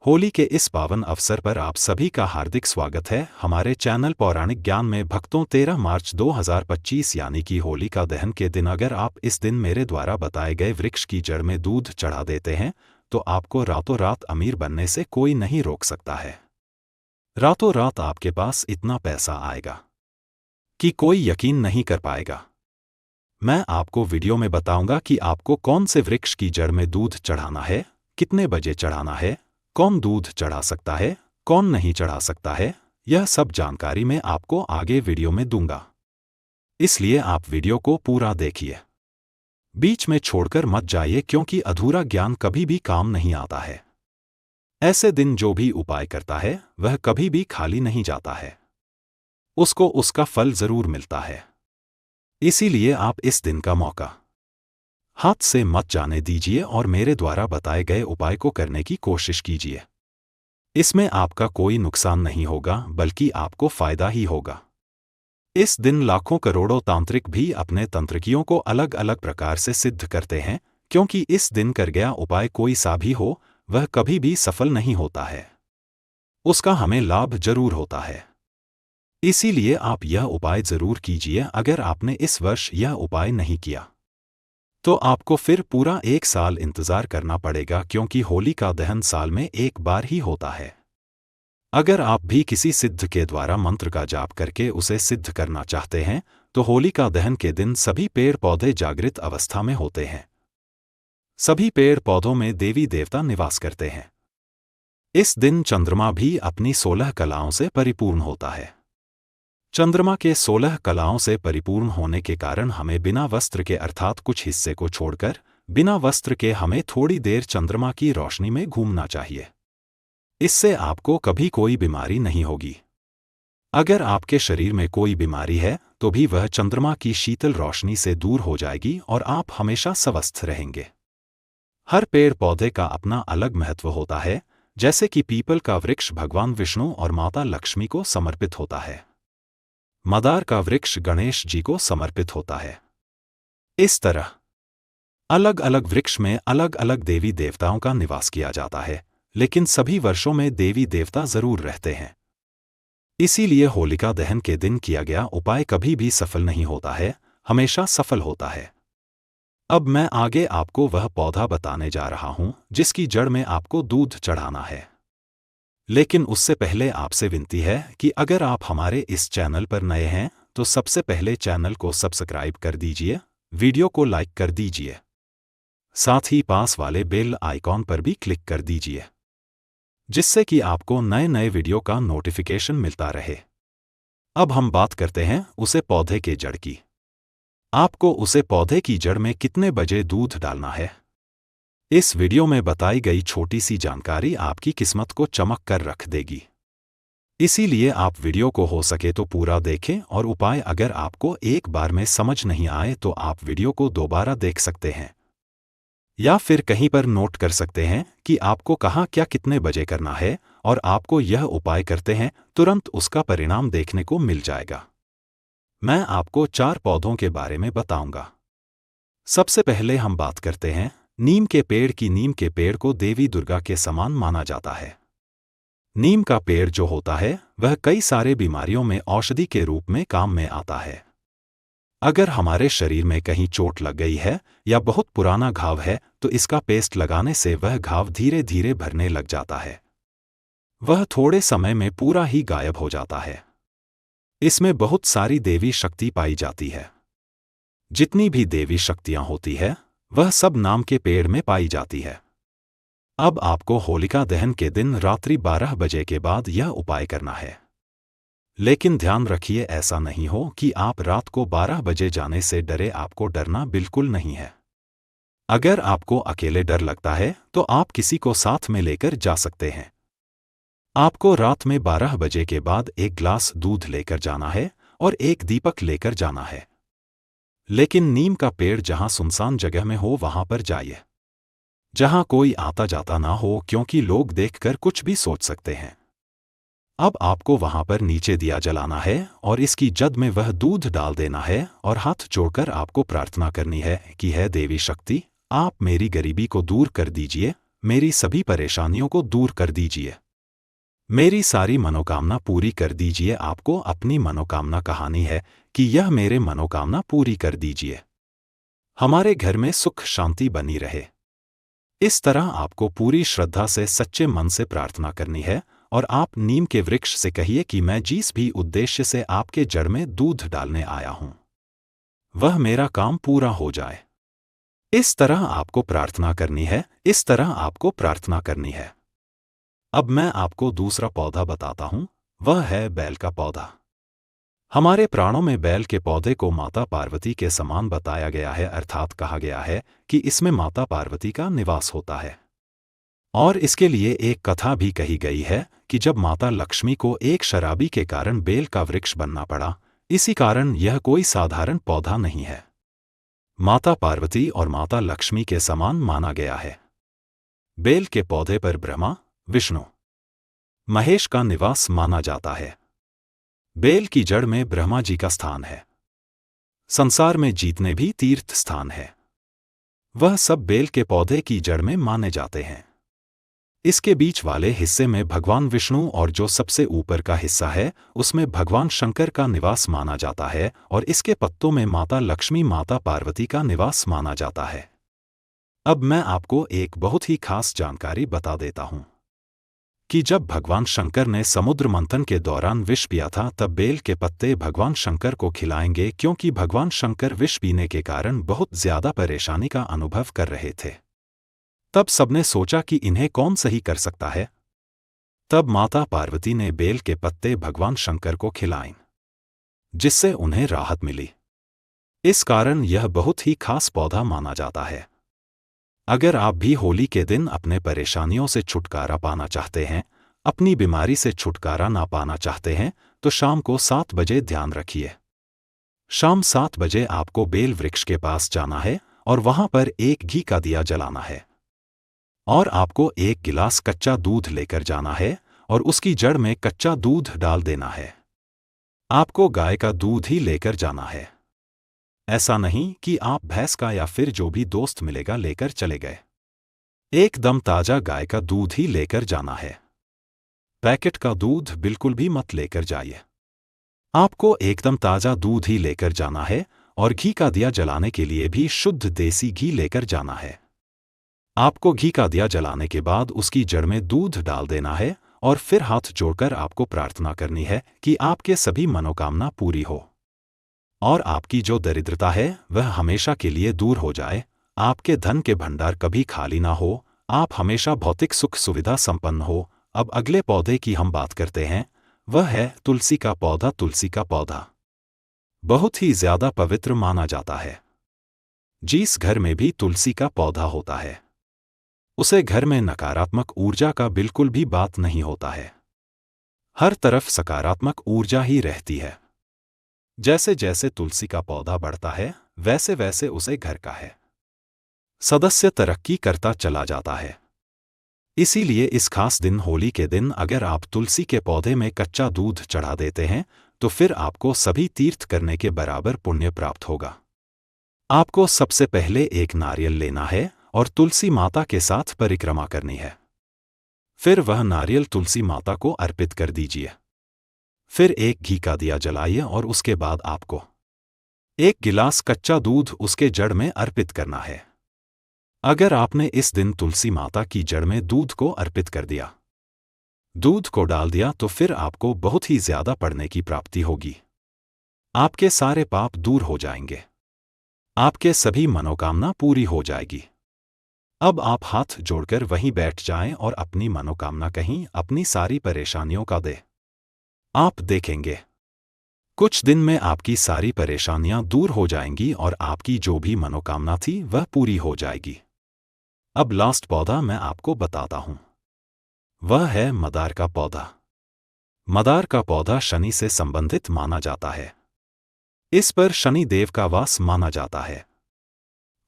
होली के इस पावन अवसर पर आप सभी का हार्दिक स्वागत है हमारे चैनल पौराणिक ज्ञान में। भक्तों 13 मार्च 2025 यानी कि होली का दहन के दिन अगर आप इस दिन मेरे द्वारा बताए गए वृक्ष की जड़ में दूध चढ़ा देते हैं तो आपको रातों रात अमीर बनने से कोई नहीं रोक सकता है। रातों रात आपके पास इतना पैसा आएगा कि कोई यकीन नहीं कर पाएगा। मैं आपको वीडियो में बताऊंगा कि आपको कौन से वृक्ष की जड़ में दूध चढ़ाना है, कितने बजे चढ़ाना है, कौन दूध चढ़ा सकता है, कौन नहीं चढ़ा सकता है। यह सब जानकारी मैं आपको आगे वीडियो में दूंगा, इसलिए आप वीडियो को पूरा देखिए, बीच में छोड़कर मत जाइए क्योंकि अधूरा ज्ञान कभी भी काम नहीं आता है। ऐसे दिन जो भी उपाय करता है वह कभी भी खाली नहीं जाता है, उसको उसका फल जरूर मिलता है। इसीलिए आप इस दिन का मौका हाथ से मत जाने दीजिए और मेरे द्वारा बताए गए उपाय को करने की कोशिश कीजिए। इसमें आपका कोई नुकसान नहीं होगा बल्कि आपको फायदा ही होगा। इस दिन लाखों करोड़ों तांत्रिक भी अपने तंत्रिकियों को अलग अलग प्रकार से सिद्ध करते हैं, क्योंकि इस दिन कर गया उपाय कोई सा भी हो वह कभी भी सफल नहीं होता है, उसका हमें लाभ जरूर होता है। इसीलिए आप यह उपाय जरूर कीजिए। अगर आपने इस वर्ष यह उपाय नहीं किया तो आपको फिर पूरा 1 साल इंतजार करना पड़ेगा, क्योंकि होली का दहन साल में एक बार ही होता है। अगर आप भी किसी सिद्ध के द्वारा मंत्र का जाप करके उसे सिद्ध करना चाहते हैं तो होली का दहन के दिन सभी पेड़ पौधे जागृत अवस्था में होते हैं। सभी पेड़ पौधों में देवी देवता निवास करते हैं। इस दिन चंद्रमा भी अपनी 16 कलाओं से परिपूर्ण होता है। चंद्रमा के 16 कलाओं से परिपूर्ण होने के कारण हमें बिना वस्त्र के अर्थात कुछ हिस्से को छोड़कर बिना वस्त्र के हमें थोड़ी देर चंद्रमा की रोशनी में घूमना चाहिए। इससे आपको कभी कोई बीमारी नहीं होगी। अगर आपके शरीर में कोई बीमारी है तो भी वह चंद्रमा की शीतल रोशनी से दूर हो जाएगी और आप हमेशा स्वस्थ रहेंगे। हर पेड़ पौधे का अपना अलग महत्व होता है। जैसे कि पीपल का वृक्ष भगवान विष्णु और माता लक्ष्मी को समर्पित होता है, मदार का वृक्ष गणेश जी को समर्पित होता है। इस तरह अलग अलग वृक्ष में अलग अलग देवी देवताओं का निवास किया जाता है, लेकिन सभी वर्षों में देवी देवता जरूर रहते हैं। इसीलिए होलिका दहन के दिन किया गया उपाय कभी भी सफल नहीं होता है, हमेशा सफल होता है। अब मैं आगे आपको वह पौधा बताने जा रहा हूं जिसकी जड़ में आपको दूध चढ़ाना है। लेकिन उससे पहले आपसे विनती है कि अगर आप हमारे इस चैनल पर नए हैं तो सबसे पहले चैनल को सब्सक्राइब कर दीजिए, वीडियो को लाइक कर दीजिए, साथ ही पास वाले बेल आइकॉन पर भी क्लिक कर दीजिए, जिससे कि आपको नए नए वीडियो का नोटिफिकेशन मिलता रहे। अब हम बात करते हैं उसे पौधे के जड़ की। आपको उसे पौधे की जड़ में कितने बजे दूध डालना है, इस वीडियो में बताई गई छोटी सी जानकारी आपकी किस्मत को चमक कर रख देगी। इसीलिए आप वीडियो को हो सके तो पूरा देखें और उपाय अगर आपको एक बार में समझ नहीं आए तो आप वीडियो को दोबारा देख सकते हैं या फिर कहीं पर नोट कर सकते हैं कि आपको कहाँ क्या कितने बजे करना है, और आपको यह उपाय करते हैं तुरंत उसका परिणाम देखने को मिल जाएगा। मैं आपको 4 पौधों के बारे में बताऊंगा। सबसे पहले हम बात करते हैं नीम के पेड़ की। नीम के पेड़ को देवी दुर्गा के समान माना जाता है। नीम का पेड़ जो होता है वह कई सारे बीमारियों में औषधि के रूप में काम में आता है। अगर हमारे शरीर में कहीं चोट लग गई है या बहुत पुराना घाव है तो इसका पेस्ट लगाने से वह घाव धीरे धीरे भरने लग जाता है, वह थोड़े समय में पूरा ही गायब हो जाता है। इसमें बहुत सारी देवी शक्ति पाई जाती है। जितनी भी देवी शक्तियां होती है वह सब नाम के पेड़ में पाई जाती है। अब आपको होलिका दहन के दिन रात्रि 12 बजे के बाद यह उपाय करना है। लेकिन ध्यान रखिए ऐसा नहीं हो कि आप रात को 12 बजे जाने से डरे। आपको डरना बिल्कुल नहीं है। अगर आपको अकेले डर लगता है तो आप किसी को साथ में लेकर जा सकते हैं। आपको रात में 12 बजे के बाद 1 गिलास दूध लेकर जाना है और 1 दीपक लेकर जाना है। लेकिन नीम का पेड़ जहां सुनसान जगह में हो वहां पर जाइए, जहां कोई आता जाता ना हो, क्योंकि लोग देखकर कुछ भी सोच सकते हैं। अब आपको वहां पर नीचे दिया जलाना है और इसकी जद में वह दूध डाल देना है और हाथ जोड़कर आपको प्रार्थना करनी है कि हे देवी शक्ति, आप मेरी गरीबी को दूर कर दीजिए, मेरी सभी परेशानियों को दूर कर दीजिए। मेरी सारी मनोकामना पूरी कर दीजिए। आपको अपनी मनोकामना कहानी है कि यह मेरे मनोकामना पूरी कर दीजिए। हमारे घर में सुख शांति बनी रहे। इस तरह आपको पूरी श्रद्धा से सच्चे मन से प्रार्थना करनी है और आप नीम के वृक्ष से कहिए कि मैं जिस भी उद्देश्य से आपके जड़ में दूध डालने आया हूं वह मेरा काम पूरा हो जाए। इस तरह आपको प्रार्थना करनी है। इस तरह आपको प्रार्थना करनी है। अब मैं आपको दूसरा पौधा बताता हूं, वह है बेल का पौधा। हमारे प्राणों में बेल के पौधे को माता पार्वती के समान बताया गया है, अर्थात कहा गया है कि इसमें माता पार्वती का निवास होता है। और इसके लिए एक कथा भी कही गई है कि जब माता लक्ष्मी को एक शराबी के कारण बेल का वृक्ष बनना पड़ा, इसी कारण यह कोई साधारण पौधा नहीं है। माता पार्वती और माता लक्ष्मी के समान माना गया है। बेल के पौधे पर ब्रह्मा, विष्णु, महेश का निवास माना जाता है। बेल की जड़ में ब्रह्मा जी का स्थान है। संसार में जितने भी तीर्थ स्थान है वह सब बेल के पौधे की जड़ में माने जाते हैं। इसके बीच वाले हिस्से में भगवान विष्णु और जो सबसे ऊपर का हिस्सा है उसमें भगवान शंकर का निवास माना जाता है और इसके पत्तों में माता लक्ष्मी माता पार्वती का निवास माना जाता है। अब मैं आपको एक बहुत ही खास जानकारी बता देता हूं कि जब भगवान शंकर ने समुद्र मंथन के दौरान विष पिया था तब बेल के पत्ते भगवान शंकर को खिलाएंगे, क्योंकि भगवान शंकर विष पीने के कारण बहुत ज्यादा परेशानी का अनुभव कर रहे थे। तब सबने सोचा कि इन्हें कौन सही कर सकता है। तब माता पार्वती ने बेल के पत्ते भगवान शंकर को खिलाए, जिससे उन्हें राहत मिली। इस कारण यह बहुत ही खास पौधा माना जाता है। अगर आप भी होली के दिन अपने परेशानियों से छुटकारा पाना चाहते हैं, अपनी बीमारी से छुटकारा ना पाना चाहते हैं, तो शाम को 7 बजे ध्यान रखिए। शाम 7 बजे आपको बेल वृक्ष के पास जाना है और वहां पर एक घी का दिया जलाना है और आपको 1 गिलास कच्चा दूध लेकर जाना है और उसकी जड़ में कच्चा दूध डाल देना है। आपको गाय का दूध ही लेकर जाना है। ऐसा नहीं कि आप भैंस का या फिर जो भी दोस्त मिलेगा लेकर चले गए। एकदम ताजा गाय का दूध ही लेकर जाना है। पैकेट का दूध बिल्कुल भी मत लेकर जाइए। आपको एकदम ताजा दूध ही लेकर जाना है और घी का दिया जलाने के लिए भी शुद्ध देसी घी लेकर जाना है। आपको घी का दिया जलाने के बाद उसकी जड़ में दूध डाल देना है और फिर हाथ जोड़कर आपको प्रार्थना करनी है कि आपके सभी मनोकामना पूरी हो और आपकी जो दरिद्रता है वह हमेशा के लिए दूर हो जाए। आपके धन के भंडार कभी खाली ना हो, आप हमेशा भौतिक सुख सुविधा संपन्न हो। अब अगले पौधे की हम बात करते हैं, वह है तुलसी का पौधा। तुलसी का पौधा बहुत ही ज्यादा पवित्र माना जाता है। जिस घर में भी तुलसी का पौधा होता है उसे घर में नकारात्मक ऊर्जा का बिल्कुल भी बात नहीं होता है। हर तरफ सकारात्मक ऊर्जा ही रहती है। जैसे जैसे तुलसी का पौधा बढ़ता है वैसे वैसे उसे घर का है सदस्य तरक्की करता चला जाता है। इसीलिए इस खास दिन होली के दिन अगर आप तुलसी के पौधे में कच्चा दूध चढ़ा देते हैं तो फिर आपको सभी तीर्थ करने के बराबर पुण्य प्राप्त होगा। आपको सबसे पहले एक नारियल लेना है और तुलसी माता के साथ परिक्रमा करनी है। फिर वह नारियल तुलसी माता को अर्पित कर दीजिए। फिर एक घी का दिया जलाइए और उसके बाद आपको 1 गिलास कच्चा दूध उसके जड़ में अर्पित करना है। अगर आपने इस दिन तुलसी माता की जड़ में दूध को अर्पित कर दिया, दूध को डाल दिया, तो फिर आपको बहुत ही ज्यादा पुण्य की प्राप्ति होगी। आपके सारे पाप दूर हो जाएंगे। आपके सभी मनोकामना पूरी हो जाएगी। अब आप हाथ जोड़कर वहीं बैठ जाएं और अपनी मनोकामना कहीं अपनी सारी परेशानियों का दे। आप देखेंगे कुछ दिन में आपकी सारी परेशानियां दूर हो जाएंगी और आपकी जो भी मनोकामना थी वह पूरी हो जाएगी। अब लास्ट पौधा मैं आपको बताता हूं, वह है मदार का पौधा। मदार का पौधा शनि से संबंधित माना जाता है। इस पर शनि देव का वास माना जाता है।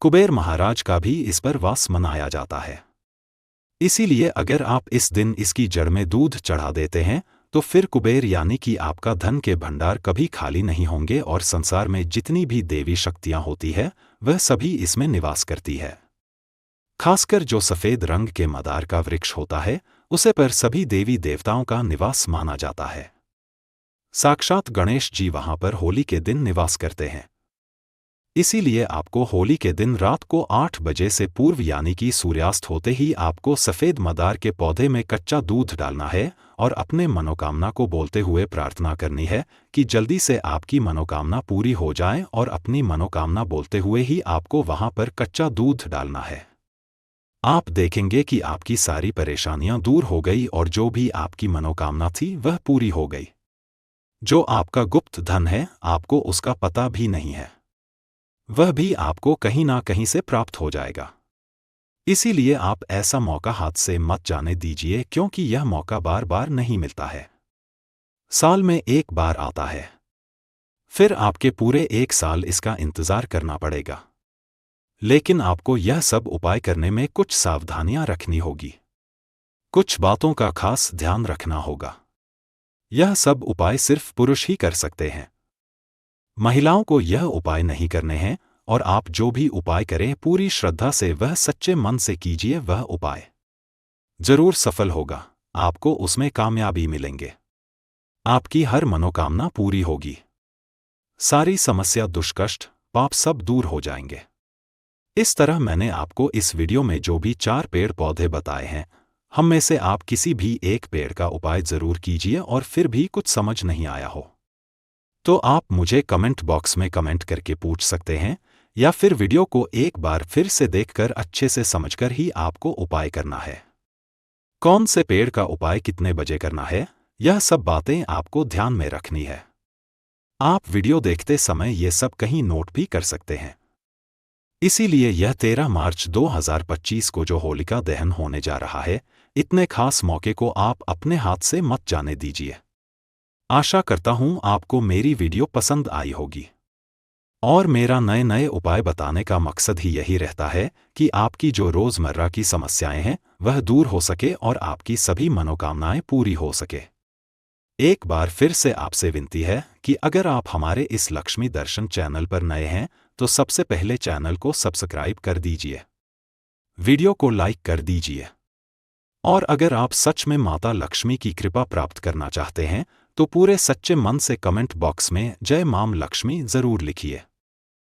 कुबेर महाराज का भी इस पर वास मनाया जाता है। इसीलिए अगर आप इस दिन इसकी जड़ में दूध चढ़ा देते हैं तो फिर कुबेर यानी कि आपका धन के भंडार कभी खाली नहीं होंगे और संसार में जितनी भी देवी शक्तियां होती है वह सभी इसमें निवास करती है। खासकर जो सफेद रंग के मदार का वृक्ष होता है, उसे पर सभी देवी देवताओं का निवास माना जाता है। साक्षात गणेश जी वहां पर होली के दिन निवास करते हैं। इसीलिए आपको होली के दिन रात को 8 बजे से पूर्व यानी कि सूर्यास्त होते ही आपको सफेद मदार के पौधे में कच्चा दूध डालना है और अपने मनोकामना को बोलते हुए प्रार्थना करनी है कि जल्दी से आपकी मनोकामना पूरी हो जाए, और अपनी मनोकामना बोलते हुए ही आपको वहां पर कच्चा दूध डालना है। आप देखेंगे कि आपकी सारी परेशानियां दूर हो गई और जो भी आपकी मनोकामना थी वह पूरी हो गई। जो आपका गुप्त धन है, आपको उसका पता भी नहीं है, वह भी आपको कहीं ना कहीं से प्राप्त हो जाएगा। इसीलिए आप ऐसा मौका हाथ से मत जाने दीजिए, क्योंकि यह मौका बार बार नहीं मिलता है, साल में एक बार आता है। फिर आपके पूरे 1 साल इसका इंतजार करना पड़ेगा। लेकिन आपको यह सब उपाय करने में कुछ सावधानियां रखनी होगी, कुछ बातों का खास ध्यान रखना होगा। यह सब उपाय सिर्फ पुरुष ही कर सकते हैं, महिलाओं को यह उपाय नहीं करने हैं। और आप जो भी उपाय करें पूरी श्रद्धा से, वह सच्चे मन से कीजिए, वह उपाय जरूर सफल होगा, आपको उसमें कामयाबी मिलेंगे, आपकी हर मनोकामना पूरी होगी, सारी समस्या, दुष्कष्ट, पाप सब दूर हो जाएंगे। इस तरह मैंने आपको इस वीडियो में जो भी 4 पेड़ पौधे बताए हैं, हम में से आप किसी भी एक पेड़ का उपाय जरूर कीजिए। और फिर भी कुछ समझ नहीं आया हो तो आप मुझे कमेंट बॉक्स में कमेंट करके पूछ सकते हैं, या फिर वीडियो को एक बार फिर से देखकर अच्छे से समझकर ही आपको उपाय करना है। कौन से पेड़ का उपाय कितने बजे करना है, यह सब बातें आपको ध्यान में रखनी है। आप वीडियो देखते समय ये सब कहीं नोट भी कर सकते हैं। इसीलिए यह 13 मार्च 2025 को जो होलिका दहन होने जा रहा है, इतने खास मौके को आप अपने हाथ से मत जाने दीजिए। आशा करता हूं आपको मेरी वीडियो पसंद आई होगी। और मेरा नए नए उपाय बताने का मकसद ही यही रहता है कि आपकी जो रोजमर्रा की समस्याएं हैं वह दूर हो सके और आपकी सभी मनोकामनाएं पूरी हो सके। एक बार फिर से आपसे विनती है कि अगर आप हमारे इस लक्ष्मी दर्शन चैनल पर नए हैं तो सबसे पहले चैनल को सब्सक्राइब कर दीजिए, वीडियो को लाइक कर दीजिए। और अगर आप सच में माता लक्ष्मी की कृपा प्राप्त करना चाहते हैं तो पूरे सच्चे मन से कमेंट बॉक्स में जय मां लक्ष्मी जरूर लिखिए।